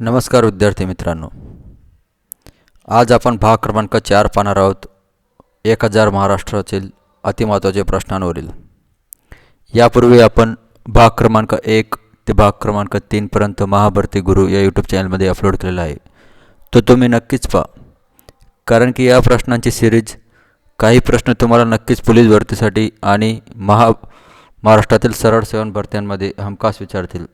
नमस्कार विद्यार्थी मित्रांनो, आज आपण भाग क्रमांक 4 पाहणार आहोत. 1000 महाराष्ट्रातील अतिमहत्त्वाचे प्रश्नांवरील. यापूर्वी आपण भाग क्रमांक 1 ते भाग क्रमांक 3 पर्यंत महाभरती गुरु या यूट्यूब चॅनलमध्ये अपलोड केलेला आहे. तो तुम्ही नक्कीच पहा, कारण की या प्रश्नांची सिरीज काही प्रश्न तुम्हाला नक्कीच पोलीस भरतीसाठी आणि महाराष्ट्रातील सरळ सेवा भरत्यांमध्ये हमखास विचारतील.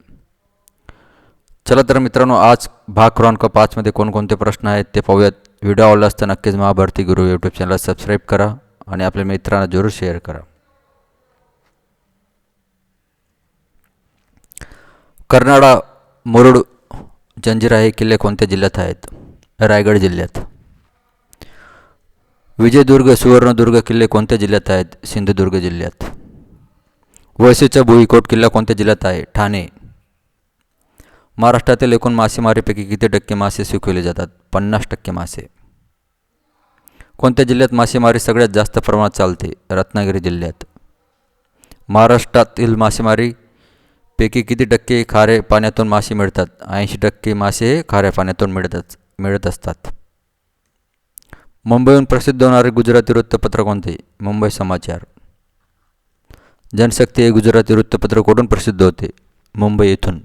चला तर मित्रांनो, आज भाग क्रमांक 5 मध्ये कोणकोणते प्रश्न आहेत ते पाहूयात. व्हिडिओ आवडला असता नक्कीच महाभरती गुरु यूट्यूब चॅनलला सबस्क्राईब करा आणि आपल्या मित्रांना जरूर शेअर करा. कर्नाळा, मुरुड, जंजिरा हे किल्ले कोणत्या जिल्ह्यात आहेत? रायगड जिल्ह्यात. विजयदुर्ग, सुवर्णदुर्ग किल्ले कोणत्या जिल्ह्यात आहेत? सिंधुदुर्ग जिल्ह्यात. वळसेचा भुईकोट किल्ला कोणत्या जिल्ह्यात आहे? ठाणे. महाराष्ट्रातील एकूण मासेमारीपैकी किती टक्के मासे सुकविले जातात? 50% मासे. कोणत्या जिल्ह्यात मासेमारी सगळ्यात जास्त प्रमाणात चालते? रत्नागिरी जिल्ह्यात. महाराष्ट्रातील मासेमारीपैकी किती टक्के खारे पाण्यातून मासे मिळतात? 80% मासे खाऱ्या पाण्यातून मिळत असतात. मुंबईहून प्रसिद्ध होणारे गुजराती वृत्तपत्र कोणते? मुंबई समाचार. जनशक्ती हे गुजराती वृत्तपत्र कुठून प्रसिद्ध होते? मुंबई येथून.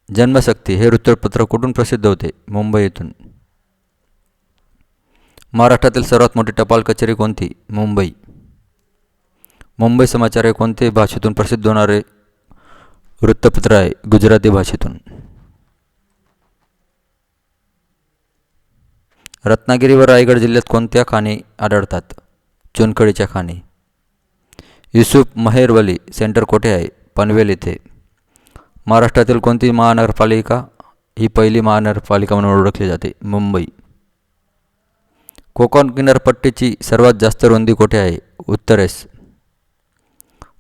जन्मशक्ती हे वृत्तपत्र कुठून प्रसिद्ध होते? मुंबई येथून. महाराष्ट्रातील सर्वात मोठी टपाल कचेरी कोणती? मुंबई. मुंबई समाचार हे कोणत्या भाषेतून प्रसिद्ध होणारे वृत्तपत्र आहे? गुजराती भाषेतून. रत्नागिरी व रायगड जिल्ह्यात कोणत्या खाणी आढळतात? चुनखडीच्या खाणी. युसुफ मेहरवली सेंटर कोठे आहे? पनवेल येथे. महाराष्ट्रातील कोणती महानगरपालिका ही पहिली महानगरपालिका म्हणून ओळखली जाते? मुंबई. कोकण किनारपट्टीची सर्वात जास्त रुंदी कोठे आहे? उत्तरेस.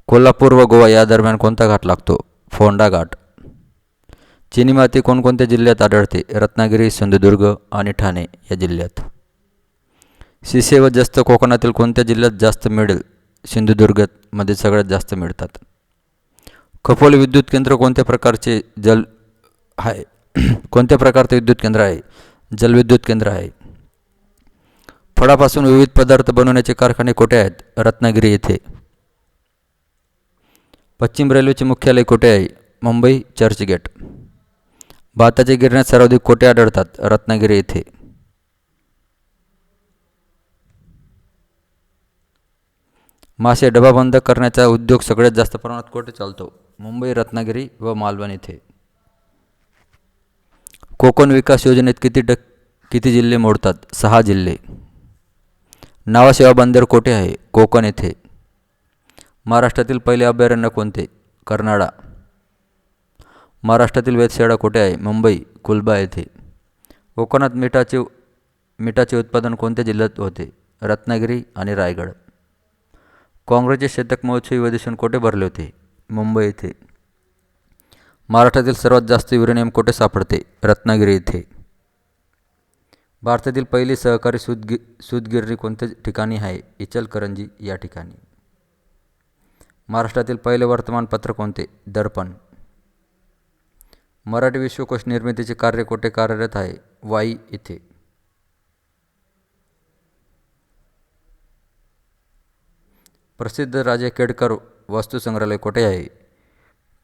कोल्हापूर व गोवा या दरम्यान कोणता घाट लागतो? फोंडा घाट. चिनी माती कोणकोणत्या जिल्ह्यात आढळते? रत्नागिरी, सिंधुदुर्ग आणि ठाणे या जिल्ह्यात. शिसे व जस्त कोकणातील कोणत्या जिल्ह्यात जास्त मिळेल? सिंधुदुर्गमध्ये सगळ्यात जास्त मिळतात. खपोली विद्युत केंद्र कोणत्या प्रकारचे कोणत्या प्रकारचे विद्युत केंद्र आहे? जलविद्युत केंद्र आहे. फळापासून विविध पदार्थ बनवण्याचे कारखाने कोठे आहेत? रत्नागिरी येथे. पश्चिम रेल्वेचे मुख्यालय कोठे आहे? मुंबई चर्चगेट. भाताचे गिरण्या सर्वाधिक कोठे आढळतात? रत्नागिरी येथे. मासे डबाबंद करण्याचा उद्योग सगळ्यात जास्त प्रमाणात कोठे चालतो? मुंबई, रत्नागिरी व मालवण येथे. कोकण विकास योजनेत किती जिल्हे मोडतात? 6 जिल्हे. नावाशेवा बंदर कोठे आहे? कोकण येथे. महाराष्ट्रातील पहिले अभयारण्य कोणते? कर्नाळा. महाराष्ट्रातील वेधशाळा कोठे आहे? मुंबई, कुलबा येथे. कोकणात मिठाचे उत्पादन कोणत्या जिल्ह्यात होते? रत्नागिरी आणि रायगड. काँग्रेसचे शतक महोत्सवी अधिवेशन कोठे भरले होते? मुंबई येथे. महाराष्ट्रातील सर्वात जास्त युरेनियम कोठे सापडते? रत्नागिरी येथे. भारतातील पहिली सहकारी सूतगिरणी कोणत्या ठिकाणी आहे? इचलकरंजी या ठिकाणी. महाराष्ट्रातील पहिले वर्तमानपत्र कोणते? दर्पण. मराठी विश्वकोश निर्मितीचे कार्य कोठे कार्यरत आहे? वाई येथे. प्रसिद्ध राजे केळकर वस्तुसंग्रहालय कोठे आहे?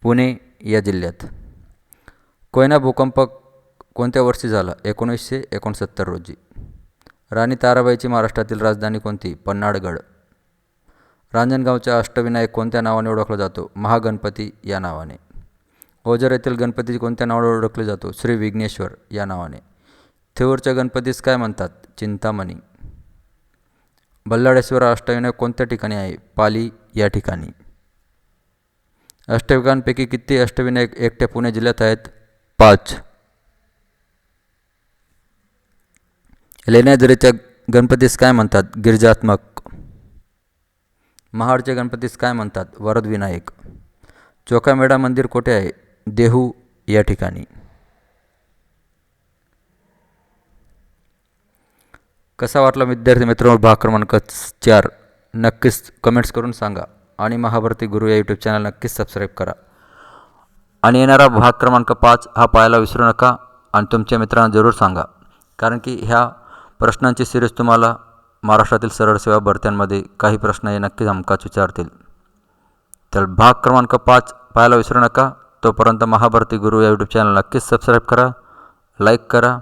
पुणे या जिल्ह्यात. कोयना भूकंप कोणत्या वर्षी झाला? 1969 रोजी. राणी ताराबाईची महाराष्ट्रातील राजधानी कोणती? पन्हाळगड. रांजणगावचा अष्टविनायक कोणत्या नावाने ओळखला जातो? महागणपती या नावाने. ओझर येथील गणपती कोणत्या नावाने ओळखले जातो? श्री विघ्नेश्वर या नावाने. थेऊरच्या गणपतीस काय म्हणतात? चिंतामणी. बल्लाळेश्वर अष्टविनायक कोणत्या ठिकाणी आहे? पाली या ठिकाणी. अष्टविनायकांपैकी किती अष्टविनायक एकट्या पुणे जिल्ह्यात आहेत? 5. लेण्याद्रीच्या गणपतीस काय म्हणतात? गिरिजात्मक. महाडच्या गणपतीस काय म्हणतात? वरदविनायक. चोखामेळा मंदिर कोठे आहे? देहू या ठिकाणी. कसा वाटला विद्यार्थी मित्रांनो भाग क्रमांक 4? नक्कीच कमेंट्स करून सांगा आणि महाभरती गुरु या यूट्यूब चॅनल नक्कीच सबस्क्राईब करा. आणि येणारा भाग क्रमांक 5 हा पाहायला विसरू नका आणि तुमच्या मित्रांना जरूर सांगा, कारण की ह्या प्रश्नांची सिरीज तुम्हाला महाराष्ट्रातील सरळ सेवा भरत्यांमध्ये काही प्रश्न हे नक्कीच हमखास विचारतील. तर भाग क्रमांक 5 पाहायला विसरू नका. तोपर्यंत महाभारती गुरु या यूट्यूब चॅनल नक्कीच सबस्क्राईब करा, लाईक करा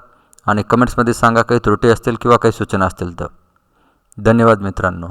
आणि कमेंट्समध्ये सांगा काही त्रुटी असतील किंवा काही सूचना असतील तर. धन्यवाद मित्रांनो.